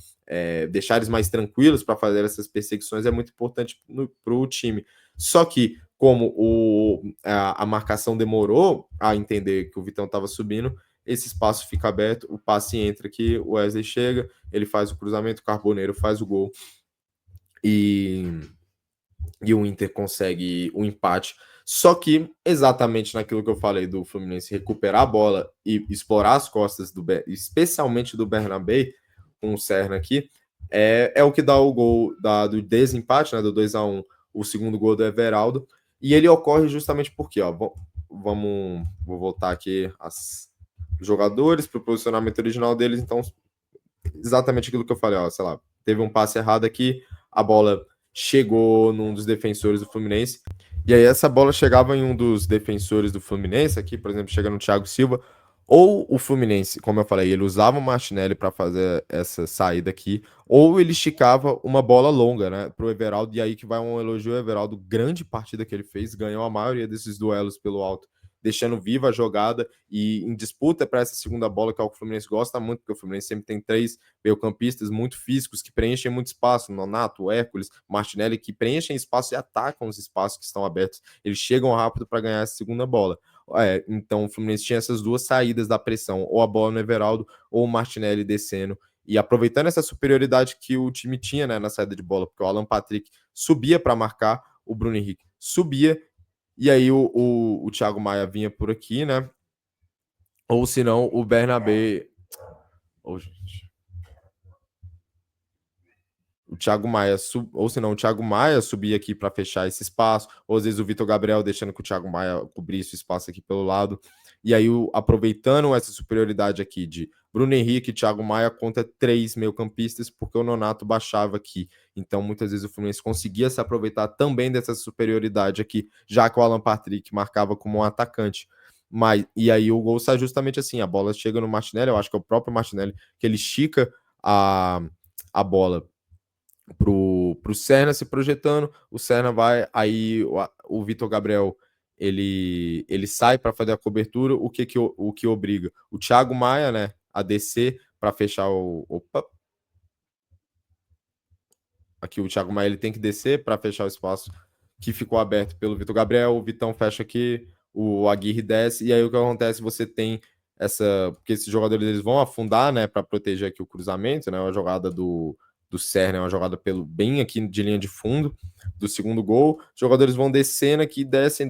deixar eles mais tranquilos para fazer essas perseguições é muito importante para o time. Só que, como a marcação demorou a entender que o Vitão estava subindo, esse espaço fica aberto, o passe entra aqui, o Wesley chega, ele faz o cruzamento, o Carboneiro faz o gol e o Inter consegue o empate. Só que, exatamente naquilo que eu falei do Fluminense recuperar a bola e explorar as costas, especialmente do Bernabé, com o Serna aqui, é o que dá o gol do desempate, né, do 2-1, o segundo gol do Everaldo. E ele ocorre justamente porque, ó, vou voltar aqui as jogadores para o posicionamento original deles, então exatamente aquilo que eu falei, ó, sei lá, teve um passe errado aqui, a bola chegou num dos defensores do Fluminense, e aí essa bola chegava em um dos defensores do Fluminense aqui, por exemplo, chega no Thiago Silva, ou o Fluminense, como eu falei, ele usava o Martinelli para fazer essa saída aqui, ou ele esticava uma bola longa, né, pro Everaldo, e aí que vai um elogio ao Everaldo, grande partida que ele fez, ganhou a maioria desses duelos pelo alto, deixando viva a jogada e em disputa para essa segunda bola, que é o que o Fluminense gosta muito, porque o Fluminense sempre tem três meio-campistas muito físicos que preenchem muito espaço, Nonato, Hércules, Martinelli, que preenchem espaço e atacam os espaços que estão abertos. Eles chegam rápido para ganhar essa segunda bola. Então o Fluminense tinha essas duas saídas da pressão, ou a bola no Everaldo, ou o Martinelli descendo. E aproveitando essa superioridade que o time tinha, né, na saída de bola, porque o Alan Patrick subia para marcar, o Bruno Henrique subia, e aí o Thiago Maia vinha por aqui, né? Ou se não, o Bernabé. Oh, gente. O Thiago Maia, ou se não, o Thiago Maia subia aqui para fechar esse espaço, ou às vezes o Vitor Gabriel deixando que o Thiago Maia cobrisse o espaço aqui pelo lado. E aí, aproveitando essa superioridade aqui de Bruno Henrique e Thiago Maia contra três meio-campistas, porque o Nonato baixava aqui. Então, muitas vezes o Fluminense conseguia se aproveitar também dessa superioridade aqui, já que o Alan Patrick marcava como um atacante. E aí o gol sai justamente assim, a bola chega no Martinelli, eu acho que é o próprio Martinelli que ele estica a bola pro Serna se projetando, o Serna vai, aí o Vitor Gabriel ele sai para fazer a cobertura, o que obriga o Thiago Maia, né, a descer para fechar aqui o Thiago Maia ele tem que descer para fechar o espaço que ficou aberto pelo Vitor Gabriel, o Vitão fecha aqui, o Aguirre desce, e aí o que acontece, você tem porque esses jogadores eles vão afundar, né, para proteger aqui o cruzamento, né, a jogada do Serna, é uma jogada bem aqui de linha de fundo do segundo gol. Os jogadores vão descendo aqui, descem.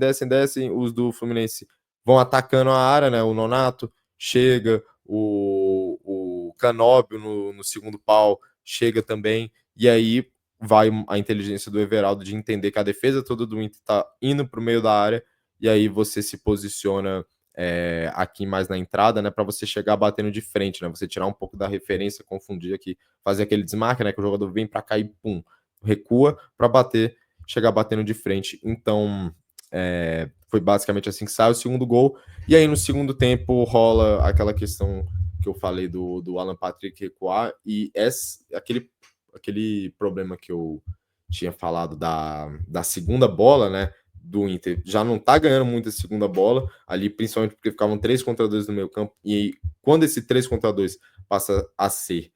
Os do Fluminense vão atacando a área, né? O Nonato chega, o Canóbio no segundo pau chega também, e aí vai a inteligência do Everaldo de entender que a defesa toda do Inter tá indo para o meio da área, e aí você se posiciona aqui mais na entrada, né, para você chegar batendo de frente, né, você tirar um pouco da referência, confundir aqui, fazer aquele desmarque, né, que o jogador vem para cá e pum, recua para bater, chegar batendo de frente. Então, foi basicamente assim que sai o segundo gol. E aí no segundo tempo rola aquela questão que eu falei do Alan Patrick recuar, e aquele problema que eu tinha falado da segunda bola, né, do Inter, já não tá ganhando muito a segunda bola, ali principalmente porque ficavam 3 contra 2 no meio campo, e quando esse 3 contra 2 passa a ser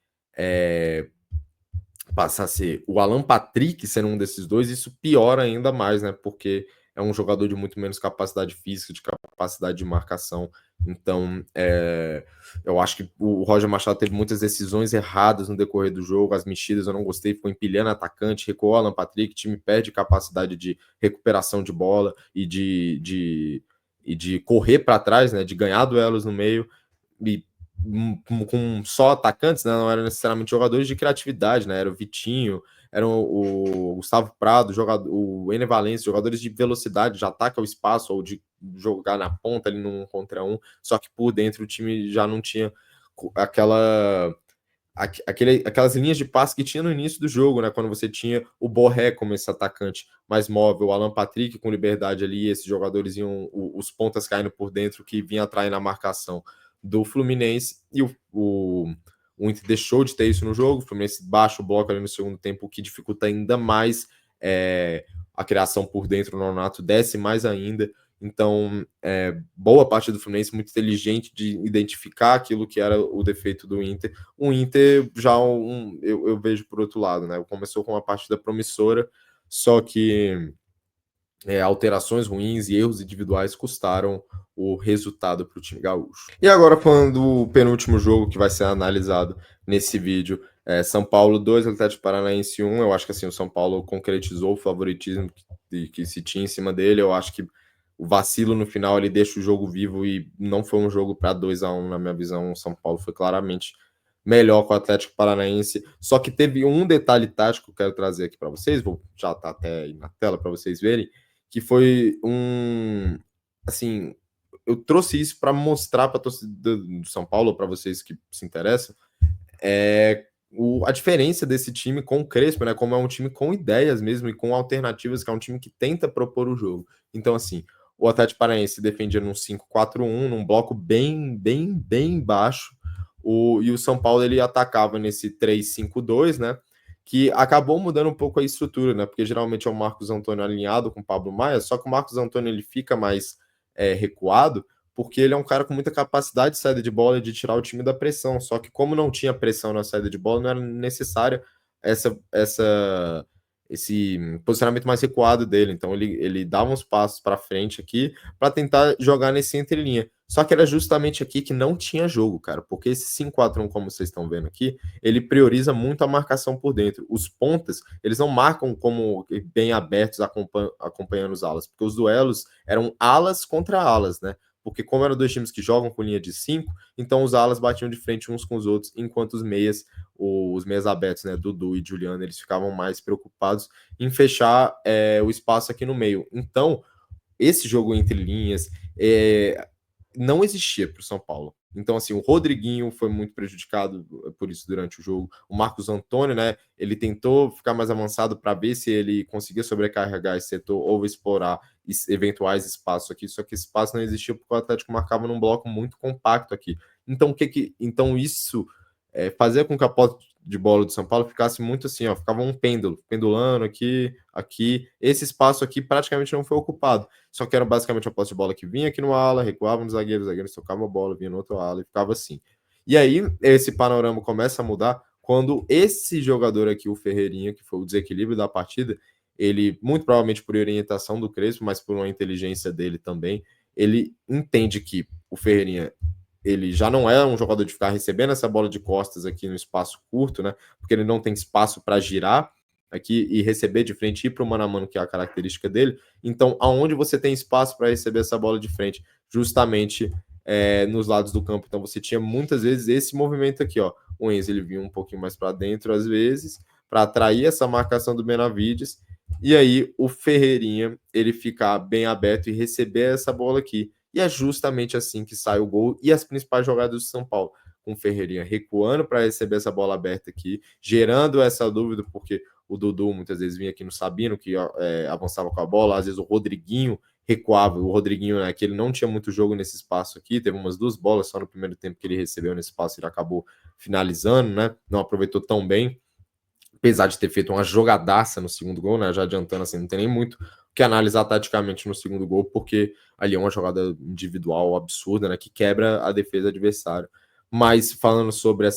o Alan Patrick sendo um desses dois, isso piora ainda mais, né? Porque é um jogador de muito menos capacidade física, de capacidade de marcação. Então, eu acho que o Roger Machado teve muitas decisões erradas no decorrer do jogo, as mexidas eu não gostei, ficou empilhando atacante, recuou o Alan Patrick, o time perde capacidade de recuperação de bola e de correr para trás, né? De ganhar duelos no meio. E com só atacantes, né? Não eram necessariamente jogadores de criatividade, né? Era o Vitinho, era o Gustavo Prado, o Ener Valencia, jogadores de velocidade, de ataque ao espaço, ou de jogar na ponta ali no 1 contra 1, só que por dentro o time já não tinha aquelas linhas de passe que tinha no início do jogo, né? Quando você tinha o Borré como esse atacante mais móvel, o Alan Patrick com liberdade ali, esses jogadores iam, os pontas caindo por dentro, que vinha atrás na marcação do Fluminense, e o Inter deixou de ter isso no jogo, o Fluminense baixa o bloco ali no segundo tempo, o que dificulta ainda mais a criação por dentro. O Nonato desce mais ainda. Então, boa parte do Fluminense muito inteligente de identificar aquilo que era o defeito do Inter. O Inter já eu vejo por outro lado, né? Começou com uma partida promissora, só que alterações ruins e erros individuais custaram o resultado para o time gaúcho. E agora falando do penúltimo jogo que vai ser analisado nesse vídeo, São Paulo 2, Atlético Paranaense 1. Eu acho que assim, o São Paulo concretizou o favoritismo que se tinha em cima dele. Eu acho que o vacilo no final ele deixa o jogo vivo, e não foi um jogo para 2-1 na minha visão. O São Paulo foi claramente melhor com o Atlético Paranaense, só que teve um detalhe tático que eu quero trazer aqui para vocês, vou já tá até aí na tela para vocês verem, que foi assim, eu trouxe isso para mostrar para a torcida do São Paulo, para vocês que se interessam, a diferença desse time com o Crespo, né? Como é um time com ideias mesmo e com alternativas, que é um time que tenta propor o jogo. Então, assim, o Atlético Paranaense defendia num 5-4-1, num bloco bem baixo, e o São Paulo ele atacava nesse 3-5-2, né? Que acabou mudando um pouco a estrutura, né? Porque geralmente é o Marcos Antônio alinhado com o Pablo Maia, só que o Marcos Antônio ele fica mais recuado, porque ele é um cara com muita capacidade de saída de bola e de tirar o time da pressão. Só que como não tinha pressão na saída de bola, não era necessária esse posicionamento mais recuado dele. Então ele dava uns passos para frente aqui para tentar jogar nesse entrelinha. Só que era justamente aqui que não tinha jogo, cara, porque esse 5-4-1, como vocês estão vendo aqui, ele prioriza muito a marcação por dentro. Os pontas, eles não marcam como bem abertos acompanhando os alas, porque os duelos eram alas contra alas, né? Porque como eram dois times que jogam com linha de 5, então os alas batiam de frente uns com os outros, enquanto os meias abertos, né, Dudu e Juliano, eles ficavam mais preocupados em fechar o espaço aqui no meio. Então, esse jogo entre linhas não existia para o São Paulo. Então, assim, o Rodriguinho foi muito prejudicado por isso durante o jogo. O Marcos Antônio, né, ele tentou ficar mais avançado para ver se ele conseguia sobrecarregar esse setor ou explorar eventuais espaços aqui, só que esse espaço não existia porque o Atlético marcava num bloco muito compacto aqui. Então, então isso fazia com que a posse de bola do São Paulo ficasse muito assim, ó, ficava um pêndulo, pendulando aqui. Esse espaço aqui praticamente não foi ocupado, só que era basicamente a posse de bola que vinha aqui no ala, recuava no zagueiro, os zagueiros tocavam a bola, vinha no outro ala e ficava assim. E aí, esse panorama começa a mudar quando esse jogador aqui, o Ferreirinha, que foi o desequilíbrio da partida, ele, muito provavelmente por orientação do Crespo, mas por uma inteligência dele também, ele entende que o Ferreirinha ele já não é um jogador de ficar recebendo essa bola de costas aqui no espaço curto, né? Porque ele não tem espaço para girar aqui e receber de frente e ir para o mano a mano, que é a característica dele. Então, aonde você tem espaço para receber essa bola de frente? Justamente nos lados do campo. Então, você tinha muitas vezes esse movimento aqui, ó. o Enzo ele vinha um pouquinho mais para dentro às vezes, para atrair essa marcação do Benavides, e aí o Ferreirinha ele ficar bem aberto e receber essa bola aqui. E é justamente assim que sai o gol e as principais jogadas do São Paulo, com o Ferreirinha recuando para receber essa bola aberta aqui, gerando essa dúvida, porque o Dudu muitas vezes vinha aqui no Sabino, que avançava com a bola, às vezes o Rodriguinho recuava, o Rodriguinho, né, que ele não tinha muito jogo nesse espaço aqui, teve umas 2 bolas só no primeiro tempo que ele recebeu nesse espaço, ele acabou finalizando, né, não aproveitou tão bem, apesar de ter feito uma jogadaça no segundo gol, né, já adiantando assim, não tem nem muito o que analisar taticamente no segundo gol, porque ali é uma jogada individual absurda, né, que quebra a defesa adversária. Mas falando sobre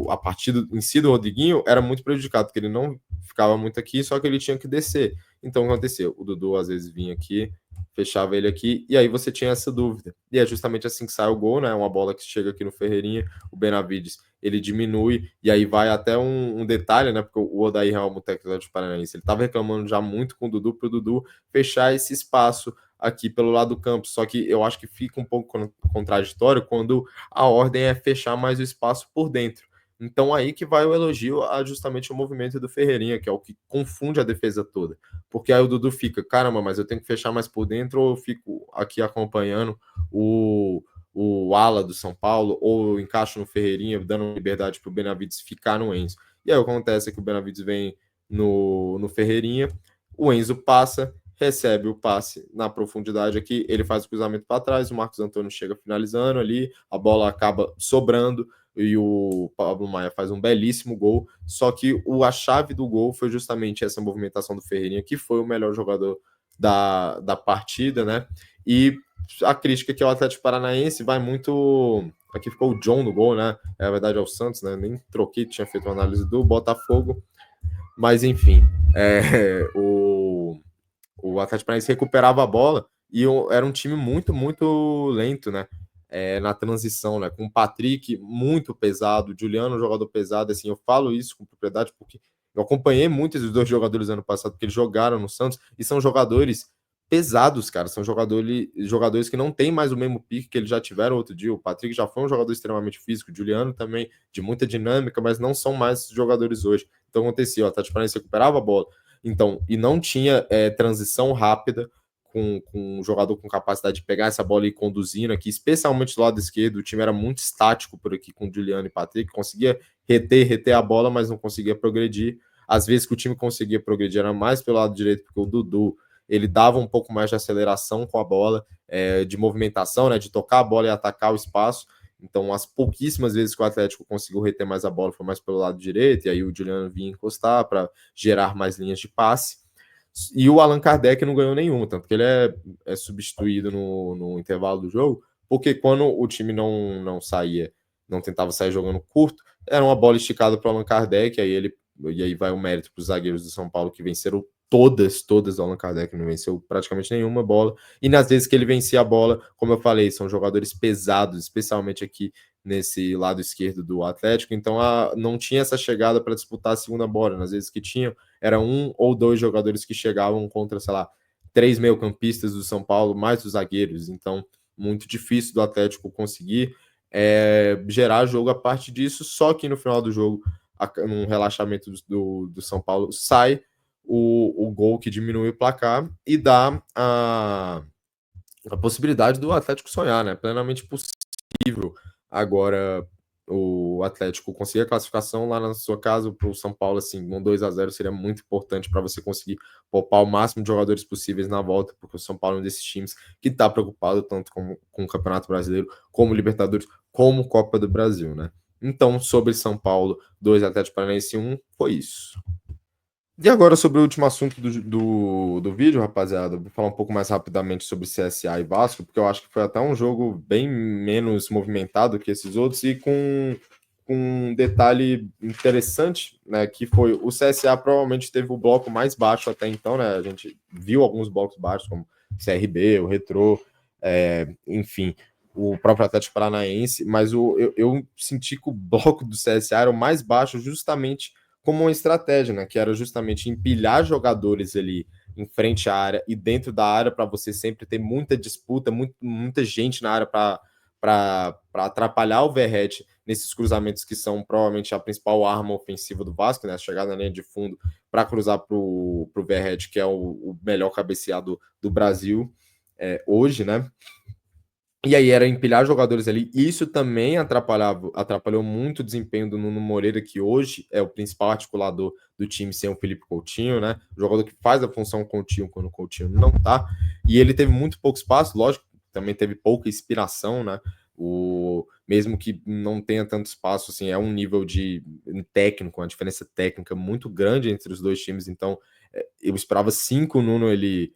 a partida em si do Rodriguinho, era muito prejudicado, porque ele não ficava muito aqui, só que ele tinha que descer. Então o que aconteceu? O Dudu às vezes vinha aqui, fechava ele aqui, e aí você tinha essa dúvida. E é justamente assim que sai o gol, né? Uma bola que chega aqui no Ferreirinha, o Benavides ele diminui, e aí vai até um detalhe, né? Porque o Odair Helmo, técnico do Paranaense, ele estava reclamando já muito com o Dudu para o Dudu fechar esse espaço aqui pelo lado do campo. Só que eu acho que fica um pouco contraditório quando a ordem é fechar mais o espaço por dentro. Então aí que vai o elogio a justamente o movimento do Ferreirinha, que é o que confunde a defesa toda. Porque aí o Dudu fica, caramba, mas eu tenho que fechar mais por dentro ou eu fico aqui acompanhando o ala do São Paulo, ou eu encaixo no Ferreirinha, dando liberdade para o Benavides ficar no Enzo. E aí acontece que o Benavides vem no Ferreirinha, o Enzo passa, recebe o passe na profundidade aqui, ele faz o cruzamento para trás, o Marcos Antônio chega finalizando ali, a bola acaba sobrando, e o Pablo Maia faz um belíssimo gol, só que a chave do gol foi justamente essa movimentação do Ferreirinha, que foi o melhor jogador da partida, né? E a crítica que é o Atlético Paranaense vai muito. Aqui ficou o John no gol, né? Na verdade é o Santos, né? Nem troquei, tinha feito uma análise do Botafogo. Mas enfim, o Atlético Paranaense recuperava a bola e era um time muito, muito lento, né? Na transição, né? Com o Patrick muito pesado, o Juliano jogador pesado, assim, eu falo isso com propriedade porque eu acompanhei muitos dos dois jogadores ano passado, porque eles jogaram no Santos, e são jogadores pesados, cara, são jogadores que não têm mais o mesmo pique que eles já tiveram outro dia, o Patrick já foi um jogador extremamente físico, o Juliano também, de muita dinâmica, mas não são mais jogadores hoje. Então acontecia, o Atlético Paranaense recuperava a bola, então, e não tinha transição rápida com um jogador com capacidade de pegar essa bola e ir conduzindo aqui, especialmente do lado esquerdo. O time era muito estático por aqui com o Juliano e Patrick, conseguia reter a bola, mas não conseguia progredir. Às vezes que o time conseguia progredir era mais pelo lado direito, porque o Dudu ele dava um pouco mais de aceleração com a bola, de movimentação, né, de tocar a bola e atacar o espaço. Então, as pouquíssimas vezes que o Atlético conseguiu reter mais a bola foi mais pelo lado direito, e aí o Juliano vinha encostar para gerar mais linhas de passe. E o Allan Kardec não ganhou nenhuma, tanto que ele é substituído no intervalo do jogo, porque quando o time não saía, não tentava sair jogando curto, era uma bola esticada para o Allan Kardec, e aí vai o mérito para os zagueiros do São Paulo que venceram todas o Allan Kardec não venceu praticamente nenhuma bola, e nas vezes que ele vencia a bola, como eu falei, são jogadores pesados, especialmente aqui nesse lado esquerdo do Atlético, então não tinha essa chegada para disputar a segunda bola, nas vezes que tinham, era um ou dois jogadores que chegavam contra, sei lá, 3 meio-campistas do São Paulo, mais os zagueiros, então muito difícil do Atlético conseguir gerar jogo a parte disso, só que no final do jogo, num relaxamento do São Paulo, sai o gol que diminui o placar e dá a possibilidade do Atlético sonhar, né? Plenamente possível agora o Atlético conseguir a classificação lá na sua casa para o São Paulo, assim, um 2-0 seria muito importante para você conseguir poupar o máximo de jogadores possíveis na volta, porque o São Paulo é um desses times que está preocupado tanto com o Campeonato Brasileiro, como Libertadores, como Copa do Brasil, né? Então, sobre São Paulo, 2 Atlético Paranaense 1, foi isso. E agora sobre o último assunto do vídeo, rapaziada, vou falar um pouco mais rapidamente sobre CSA e Vasco, porque eu acho que foi até um jogo bem menos movimentado que esses outros e com um detalhe interessante, né, que foi o CSA provavelmente teve o bloco mais baixo até então, né, a gente viu alguns blocos baixos, como CRB, o Retrô, enfim, o próprio Atlético Paranaense, mas eu senti que o bloco do CSA era o mais baixo justamente como uma estratégia, né? Que era justamente empilhar jogadores ali em frente à área e dentro da área para você sempre ter muita disputa, muita gente na área para atrapalhar o Verratti nesses cruzamentos que são provavelmente a principal arma ofensiva do Vasco, né? Chegar na linha de fundo para cruzar para o Verratti, que é o melhor cabeceado do Brasil hoje, né? E aí era empilhar jogadores ali. Isso também atrapalhou muito o desempenho do Nuno Moreira, que hoje é o principal articulador do time sem o Felipe Coutinho, né? O jogador que faz a função Coutinho quando o Coutinho não tá. E ele teve muito pouco espaço, lógico, também teve pouca inspiração, né? Mesmo que não tenha tanto espaço, assim, é um nível de técnico, uma diferença técnica muito grande entre os dois times. Então, eu esperava sim que o Nuno ele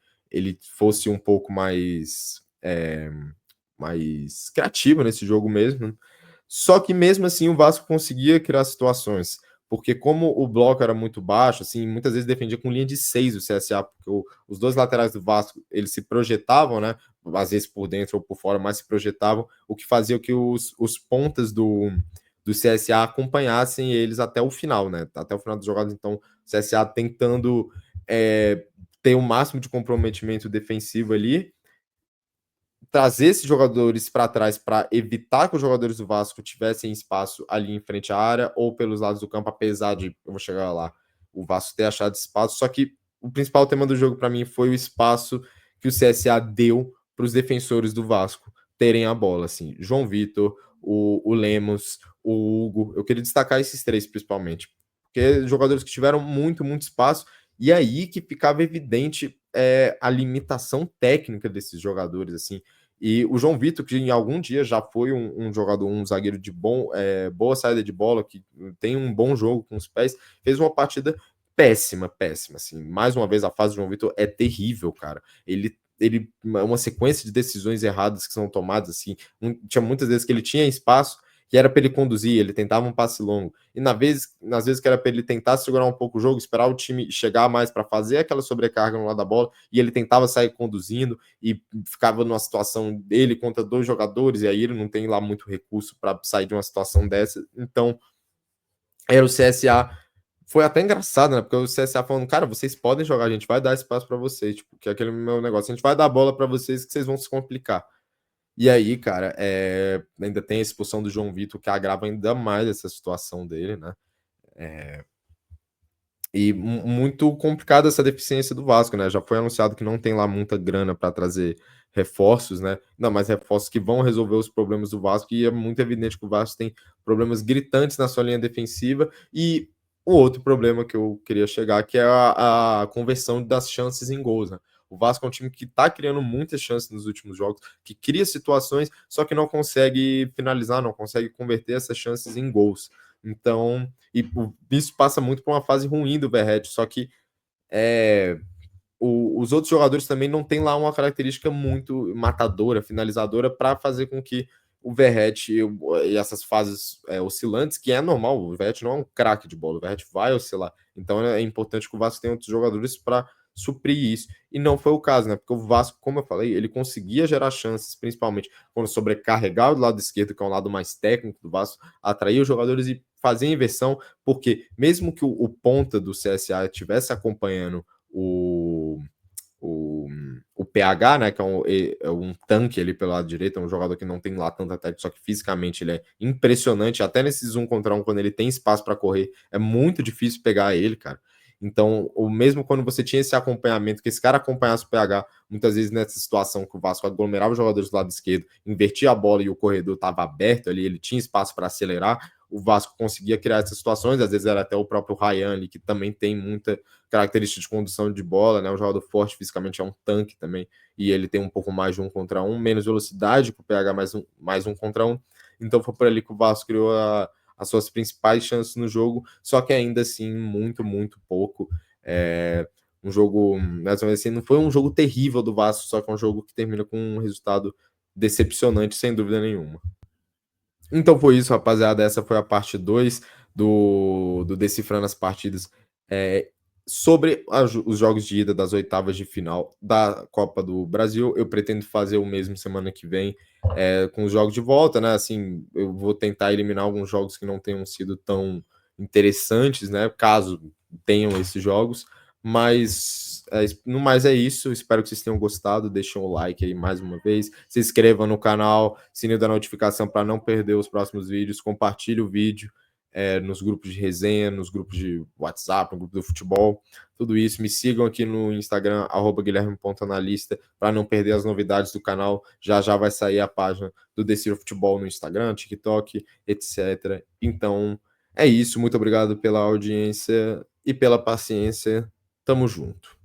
fosse um pouco mais criativo nesse jogo mesmo. Só que mesmo assim o Vasco conseguia criar situações, porque como o bloco era muito baixo, assim, muitas vezes defendia com linha de 6 o CSA, porque os dois laterais do Vasco, eles se projetavam, né, às vezes por dentro ou por fora, mas se projetavam, o que fazia que os pontas do CSA acompanhassem eles até o final, né, até o final dos jogados. Então o CSA tentando ter o máximo de comprometimento defensivo ali, trazer esses jogadores para trás para evitar que os jogadores do Vasco tivessem espaço ali em frente à área ou pelos lados do campo, apesar de, eu vou chegar lá, o Vasco ter achado espaço. Só que o principal tema do jogo para mim foi o espaço que o CSA deu para os defensores do Vasco terem a bola, assim, João Vitor, o Lemos, o Hugo. Eu queria destacar esses três principalmente, porque jogadores que tiveram muito espaço, e aí que ficava evidente a limitação técnica desses jogadores, assim. E o João Vitor, que em algum dia já foi um jogador, um zagueiro de boa saída de bola, que tem um bom jogo com os pés, fez uma partida péssima, assim. Mais uma vez, a fase do João Vitor é terrível, cara. Ele uma sequência de decisões erradas que são tomadas, assim. Tinha muitas vezes que ele tinha espaço, que era para ele conduzir, ele tentava um passe longo. E nas vezes que era para ele tentar segurar um pouco o jogo, esperar o time chegar mais para fazer aquela sobrecarga no lado da bola, e ele tentava sair conduzindo e ficava numa situação dele contra dois jogadores, e aí ele não tem lá muito recurso para sair de uma situação dessa. Então, era o CSA. Foi até engraçado, né? Porque o CSA falando, cara, vocês podem jogar, a gente vai dar espaço para vocês, tipo, que é aquele meu negócio, a gente vai dar bola para vocês que vocês vão se complicar. E aí, cara, ainda tem a expulsão do João Vitor, que agrava ainda mais essa situação dele, né? E muito complicada essa deficiência do Vasco, né? Já foi anunciado que não tem lá muita grana para trazer reforços, né? Não, mas reforços que vão resolver os problemas do Vasco, e é muito evidente que o Vasco tem problemas gritantes na sua linha defensiva. E o outro problema que eu queria chegar, que é a conversão das chances em gols, né? O Vasco é um time que está criando muitas chances nos últimos jogos, que cria situações, só que não consegue finalizar, não consegue converter essas chances em gols. Então, isso passa muito por uma fase ruim do Verratti, só que os outros jogadores também não têm lá uma característica muito matadora, finalizadora, para fazer com que o Verratti e essas fases oscilantes, que é normal, o Verratti não é um craque de bola, o Verratti vai oscilar. Então é importante que o Vasco tenha outros jogadores para suprir isso. E não foi o caso, né? Porque o Vasco, como eu falei, ele conseguia gerar chances, principalmente quando sobrecarregava do lado esquerdo, que é um lado mais técnico do Vasco, atrair os jogadores e fazer a inversão, porque mesmo que o ponta do CSA estivesse acompanhando o PH, né, que é um tanque ali pelo lado direito, é um jogador que não tem lá tanta técnica, só que fisicamente ele é impressionante, até nesses 1 contra 1, quando ele tem espaço para correr, é muito difícil pegar ele, cara. Então, o mesmo quando você tinha esse acompanhamento, que esse cara acompanhasse o PH, muitas vezes nessa situação que o Vasco aglomerava os jogadores do lado esquerdo, invertia a bola e o corredor estava aberto ali, ele tinha espaço para acelerar, o Vasco conseguia criar essas situações, às vezes era até o próprio Ryan ali, que também tem muita característica de condução de bola, né? Um jogador forte fisicamente, é um tanque também, e ele tem um pouco mais de 1 contra 1, menos velocidade que o PH, mais um contra 1. Então foi por ali que o Vasco criou as suas principais chances no jogo, só que ainda assim, muito pouco. Um jogo, assim, não foi um jogo terrível do Vasco, só que é um jogo que termina com um resultado decepcionante, sem dúvida nenhuma. Então foi isso, rapaziada. Essa foi a parte 2 do Decifrando as Partidas sobre os jogos de ida das oitavas de final da Copa do Brasil. Eu pretendo fazer o mesmo semana que vem com os jogos de volta, né? Assim, eu vou tentar eliminar alguns jogos que não tenham sido tão interessantes, né? Caso tenham esses jogos, Mas no mais é isso. Espero que vocês tenham gostado. Deixem um like aí mais uma vez. Se inscrevam no canal, sininho da notificação para não perder os próximos vídeos. Compartilhe o vídeo nos grupos de resenha, nos grupos de WhatsApp, no grupo do futebol. Tudo isso. Me sigam aqui no Instagram, @guilherme.analista, para não perder as novidades do canal. Já já vai sair a página do Decira Futebol no Instagram, TikTok, etc. Então, é isso. Muito obrigado pela audiência e pela paciência. Tamo junto.